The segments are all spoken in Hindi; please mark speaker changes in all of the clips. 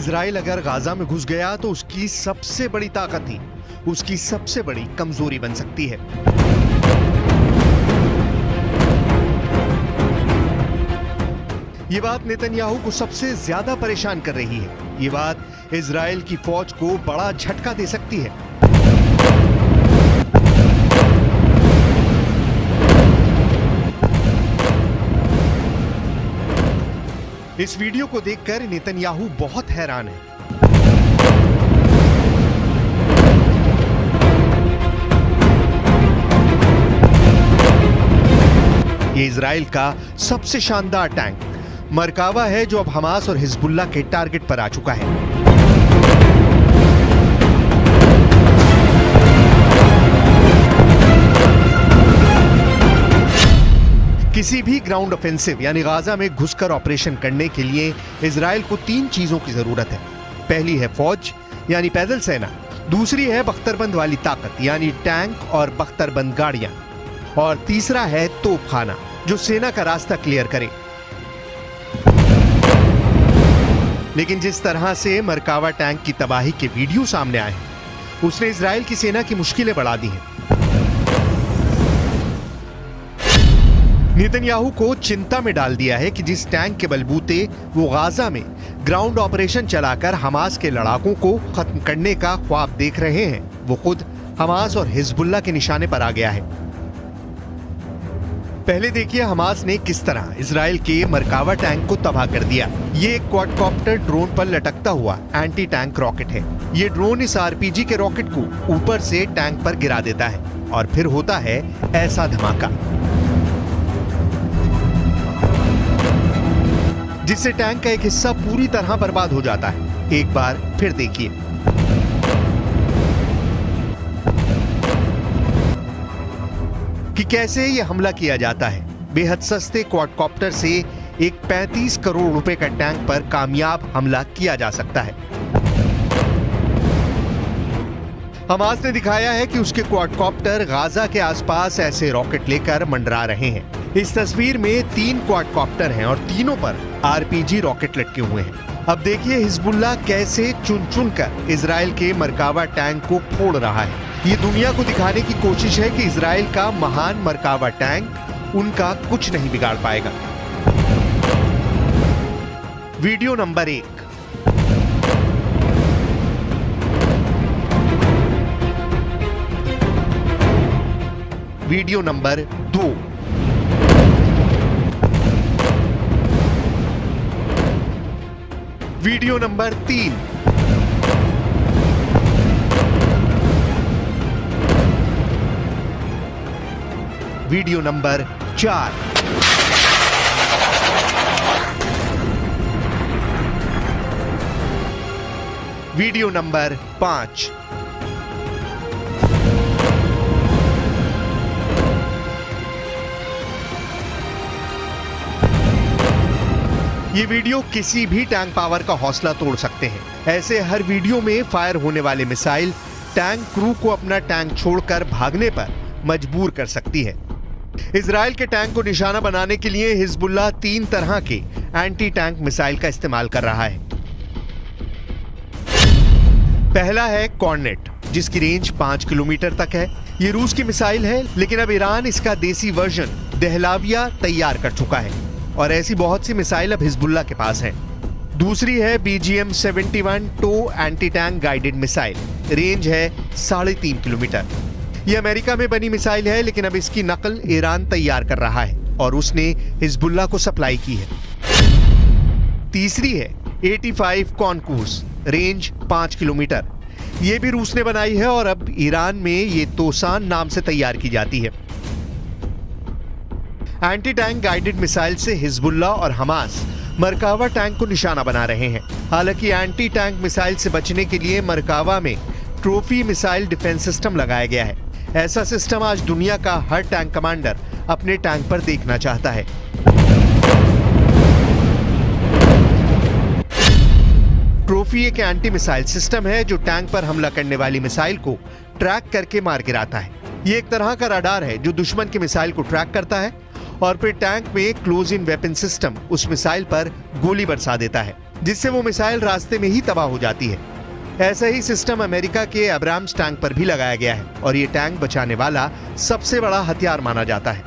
Speaker 1: इजराइल अगर गाजा में घुस गया तो उसकी सबसे बड़ी ताकत ही उसकी सबसे बड़ी कमजोरी बन सकती है। ये बात नेतन्याहू को सबसे ज्यादा परेशान कर रही है। ये बात इजराइल की फौज को बड़ा झटका दे सकती है। इस वीडियो को देखकर नेतन्याहू बहुत हैरान है। ये इजराइल का सबसे शानदार टैंक मरकावा है, जो अब हमास और हिजबुल्लाह के टारगेट पर आ चुका है। किसी भी ग्राउंड ऑफेंसिव यानी गाजा में घुसकर ऑपरेशन करने के लिए इजराइल को 3 चीजों की जरूरत है। पहली है फौज यानी पैदल सेना, दूसरी है बख्तरबंद वाली ताकत यानी टैंक और बख्तरबंद गाड़ियां, और तीसरा है तोपखाना जो सेना का रास्ता क्लियर करे। लेकिन जिस तरह से मरकावा टैंक की तबाही के वीडियो सामने आए हैं, उसने इजराइल की सेना की मुश्किलें बढ़ा दी हैं। नेतन्याहू को चिंता में डाल दिया है कि जिस टैंक के बलबूते वो गाजा में ग्राउंड ऑपरेशन चलाकर हमास के लड़ाकों को खत्म करने का ख्वाब देख रहे हैं, वो खुद हमास और हिजबुल्लाह के निशाने पर आ गया है। पहले देखिए हमास ने किस तरह इजराइल के मरकावा टैंक को तबाह कर दिया। ये एक क्वाडकॉप्टर ड्रोन पर लटकता हुआ एंटी टैंक रॉकेट है। ये ड्रोन इस आरपीजी के रॉकेट को ऊपर से टैंक पर गिरा देता है और फिर होता है ऐसा धमाका जिससे टैंक का एक हिस्सा पूरी तरह बर्बाद हो जाता है। एक बार फिर देखिए। कि कैसे यह हमला किया जाता है। बेहद सस्ते क्वाडकॉप्टर से एक 35 करोड़ रुपए का टैंक पर कामयाब हमला किया जा सकता है। हमास ने दिखाया है कि उसके क्वाडकॉप्टर गाजा के आसपास ऐसे रॉकेट लेकर मंडरा रहे हैं। इस तस्वीर में 3 क्वाडकॉप्टर हैं और तीनों पर आरपीजी रॉकेट लटके हुए हैं। अब देखिए हिजबुल्लाह कैसे चुन चुन कर इजराइल के मरकावा टैंक को फोड़ रहा है। ये दुनिया को दिखाने की कोशिश है कि इजराइल का महान मरकावा टैंक उनका कुछ नहीं बिगाड़ पाएगा। Video number 1। Video number 2। Video number 3। Video number 4। Video number 5। ये वीडियो किसी भी टैंक पावर का हौसला तोड़ सकते हैं। ऐसे हर वीडियो में फायर होने वाले मिसाइल टैंक क्रू को अपना टैंक छोड़कर भागने पर मजबूर कर सकती है। इजराइल के टैंक को निशाना बनाने के लिए हिजबुल्लाह 3 तरह के एंटी टैंक मिसाइल का इस्तेमाल कर रहा है। पहला है कॉर्नेट, जिसकी रेंज 5 किलोमीटर तक है। ये रूस की मिसाइल है, लेकिन अब ईरान इसका देसी वर्जन दहलाविया तैयार कर चुका है और ऐसी बहुत सी मिसाइल अब हिजबुल्लाह के पास हैं। दूसरी है BGM-71 टो anti tank guided missile. Range है 3.5 किलोमीटर। यह अमेरिका में बनी मिसाइल है, लेकिन अब इसकी नकल ईरान तैयार कर रहा है और उसने हिजबुल्लाह को सप्लाई की है। तीसरी है 85 कॉनकूर्स। Range 5 kilometre. यह भी रूस ने बनाई है और अब ईरान में ये तोसान नाम से तैयार की जाती है। एंटी टैंक गाइडेड मिसाइल से हिजबुल्लाह और हमास मरकावा टैंक को निशाना बना रहे हैं। हालांकि एंटी टैंक मिसाइल से बचने के लिए मरकावा में ट्रॉफी मिसाइल डिफेंस सिस्टम लगाया गया है। ऐसा सिस्टम आज दुनिया का हर टैंक कमांडर अपने टैंक पर देखना चाहता है। ट्रॉफी एक एंटी मिसाइल सिस्टम है जो टैंक पर हमला करने वाली मिसाइल को ट्रैक करके मार गिराता है। ये एक तरह का रडार है जो दुश्मन की मिसाइल को ट्रैक करता है और फिर टैंक में क्लोज इन वेपन सिस्टम उस मिसाइल पर गोली बरसा देता है। जिससे वो मिसाइल रास्ते में ही तबाह हो जाती है। ऐसा ही सिस्टम अमेरिका के अब्राम्स टैंक पर भी लगाया गया है और ये टैंक बचाने वाला सबसे बड़ा हथियार माना जाता है।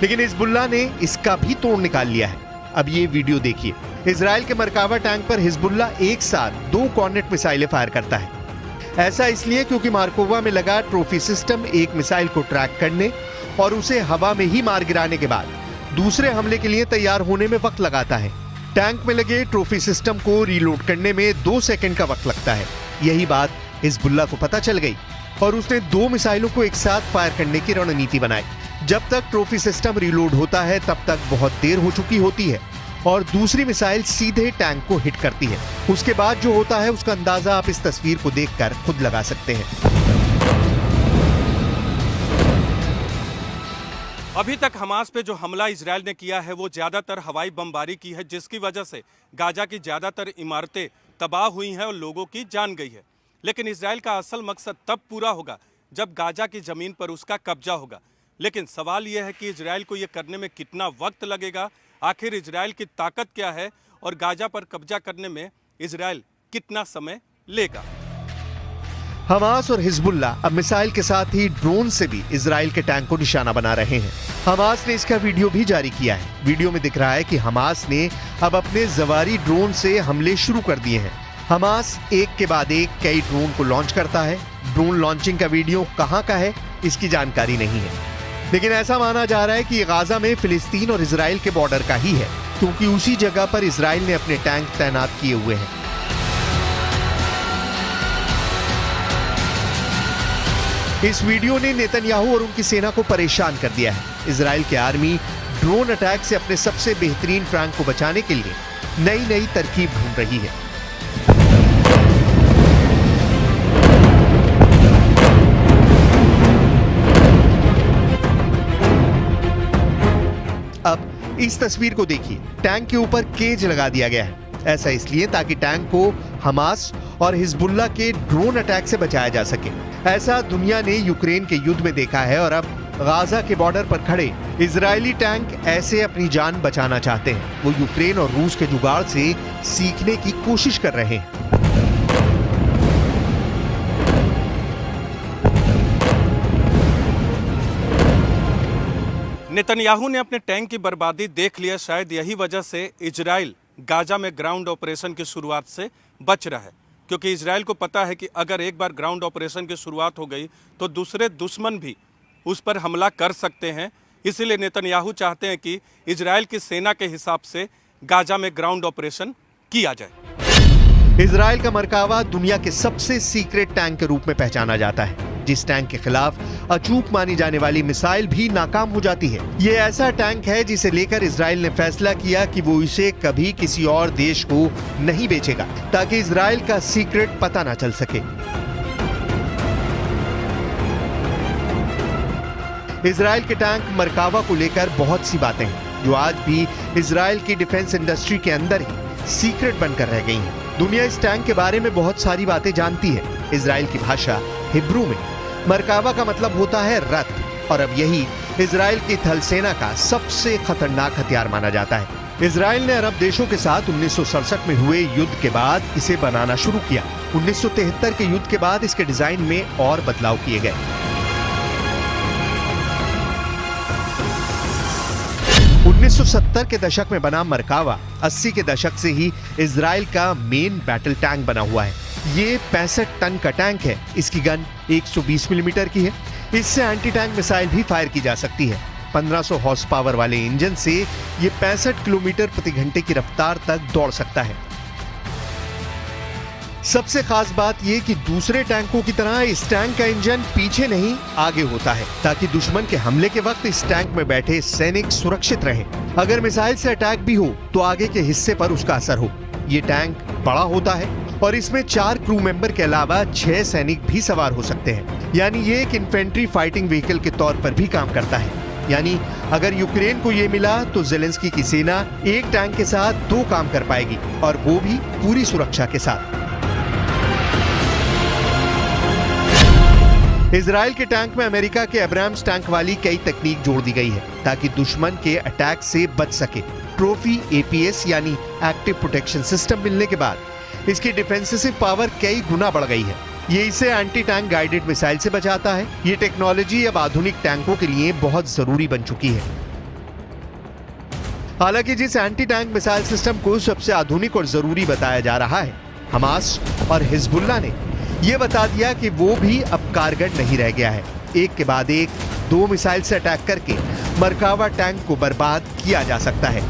Speaker 1: लेकिन हिजबुल्लाह ने इसका भी तोड़ निकाल लिया है। अब ये वीडियो देखिए। इजराइल के मरकावा टैंक पर हिजबुल्लाह एक साथ 2 कॉर्नेट मिसाइलें फायर करता है। ऐसा इसलिए क्योंकि मार्कोवा में लगा ट्रॉफी सिस्टम एक मिसाइल को ट्रैक करने और उसे हवा में ही मार गिराने के बाद दूसरे हमले के लिए तैयार होने में वक्त लगाता है। टैंक में लगे ट्रॉफी सिस्टम को रीलोड करने में 2 सेकंड का वक्त लगता है। यही बात हिजबुल्लाह को पता चल गई और उसने 2 मिसाइलों को एक साथ फायर करने की रणनीति बनाई। जब तक ट्रॉफी सिस्टम रीलोड होता है तब तक बहुत देर हो चुकी होती है और दूसरी मिसाइल सीधे टैंक को हिट करती है। उसके बाद जो होता है उसका अंदाजा आप इस तस्वीर को देखकर खुद लगा सकते हैं।
Speaker 2: अभी तक हमास पे जो हमला इजराइल ने किया है वो ज़्यादातर हवाई बमबारी की है, जिसकी वजह से गाजा की ज़्यादातर इमारतें तबाह हुई हैं और लोगों की जान गई है। लेकिन इजराइल का असल मकसद तब पूरा होगा जब गाजा की ज़मीन पर उसका कब्जा होगा। लेकिन सवाल यह है कि इजराइल को ये करने में कितना वक्त लगेगा, आखिर इजराइल की ताकत क्या है और गाजा पर कब्जा करने में इजराइल कितना समय लेगा।
Speaker 1: हमास और हिजबुल्लाह अब मिसाइल के साथ ही ड्रोन से भी इजराइल के टैंक को निशाना बना रहे हैं। हमास ने इसका वीडियो भी जारी किया है। वीडियो में दिख रहा है कि हमास ने अब अपने जवारी ड्रोन से हमले शुरू कर दिए हैं। हमास एक के बाद एक कई ड्रोन को लॉन्च करता है। ड्रोन लॉन्चिंग का वीडियो कहां का है इसकी जानकारी नहीं है, लेकिन ऐसा माना जा रहा है कि गाजा में फिलिस्तीन और इजराइल के बॉर्डर का ही है, क्योंकि उसी जगह पर इजराइल ने अपने टैंक तैनात किए हुए हैं। इस वीडियो ने नेतन्याहू और उनकी सेना को परेशान कर दिया है। इजराइल की आर्मी ड्रोन अटैक से अपने सबसे बेहतरीन टैंक को बचाने के लिए नई नई तरकीब ढूंढ रही है। अब इस तस्वीर को देखिए। टैंक के ऊपर केज लगा दिया गया है। ऐसा इसलिए ताकि टैंक को हमास और हिजबुल्लाह के ड्रोन अटैक से बचाया जा सके। ऐसा दुनिया ने यूक्रेन के युद्ध में देखा है और अब गाजा के बॉर्डर पर खड़े इजरायली टैंक ऐसे अपनी जान बचाना चाहते हैं। वो यूक्रेन और रूस के जुगाड़ से सीखने की कोशिश कर रहे हैं।
Speaker 2: नेतन्याहू ने अपने टैंक की बर्बादी देख लिया। शायद यही वजह से इजराइल गाजा में ग्राउंड ऑपरेशन की शुरुआत से बच रहा है, क्योंकि इजराइल को पता है कि अगर एक बार ग्राउंड ऑपरेशन की शुरुआत हो गई तो दूसरे दुश्मन भी उस पर हमला कर सकते हैं। इसीलिए नेतन्याहू चाहते हैं कि इजराइल की सेना के हिसाब से गाजा में ग्राउंड ऑपरेशन किया जाए।
Speaker 1: इजराइल का मरकावा दुनिया के सबसे सीक्रेट टैंक के रूप में पहचाना जाता है, जिस टैंक के खिलाफ अचूक मानी जाने वाली मिसाइल भी नाकाम हो जाती है। ये ऐसा टैंक है जिसे लेकर इजराइल ने फैसला किया कि वो इसे कभी किसी और देश को नहीं बेचेगा, ताकि इजराइल का सीक्रेट पता ना चल सके। इजराइल के टैंक मरकावा को लेकर बहुत सी बातें हैं जो आज भी इजराइल की डिफेंस इंडस्ट्री के अंदर ही सीक्रेट बनकर रह गई हैं। दुनिया इस टैंक के बारे में बहुत सारी बातें जानती है। इजराइल की भाषा हिब्रू में मरकावा का मतलब होता है रथ, और अब यही इजराइल की थल सेना का सबसे खतरनाक हथियार माना जाता है। इजराइल ने अरब देशों के साथ 1967 में हुए युद्ध के बाद इसे बनाना शुरू किया। 1973 के युद्ध के बाद इसके डिजाइन में और बदलाव किए गए। 1970 के दशक में बना मरकावा 80 के दशक से ही इजराइल का मेन बैटल टैंक बना हुआ है। ये 65 टन का टैंक है। इसकी गन 120 मिलीमीटर की है। इससे एंटी टैंक मिसाइल भी फायर की जा सकती है। 1500 हॉर्स पावर वाले इंजन से ये 65 किलोमीटर प्रति घंटे की रफ्तार तक दौड़ सकता है। सबसे खास बात यह कि दूसरे टैंकों की तरह इस टैंक का इंजन पीछे नहीं आगे होता है, ताकि दुश्मन के हमले के वक्त इस टैंक में बैठे सैनिक सुरक्षित रहें। अगर मिसाइल से अटैक भी हो तो आगे के हिस्से पर उसका असर हो। ये टैंक बड़ा होता है और इसमें 4 क्रू मेंबर के अलावा 6 सैनिक भी सवार हो सकते हैं। यानी ये एक इन्फेंट्री फाइटिंग व्हीकल के तौर पर भी काम करता है। यानी अगर यूक्रेन को ये मिला तो जेलेंस्की की सेना एक टैंक के साथ 2 काम कर पाएगी, और वो भी पूरी सुरक्षा के साथ। इजराइल के टैंक में अमेरिका के अब्राम्स टैंक वाली कई तकनीक जोड़ दी गई है ताकि दुश्मन के अटैक से बच सके। ट्रॉफी एपीएस यानी एक्टिव प्रोटेक्शन सिस्टम मिलने के बाद इसकी डिफेंसिव पावर कई गुना बढ़ गई है। ये इसे एंटी टैंक गाइडेड मिसाइल से बचाता है। ये टेक्नोलॉजी अब आधुनिक टैंकों के लिए बहुत जरूरी बन चुकी है। हालांकि जिस एंटी टैंक मिसाइल सिस्टम को सबसे आधुनिक और जरूरी बताया जा रहा है, हमास और हिजबुल्लाह ने यह बता दिया कि वो भी अब कारगर नहीं रह गया है। एक के बाद एक 2 मिसाइल से अटैक करके मरकावा टैंक को बर्बाद किया जा सकता है।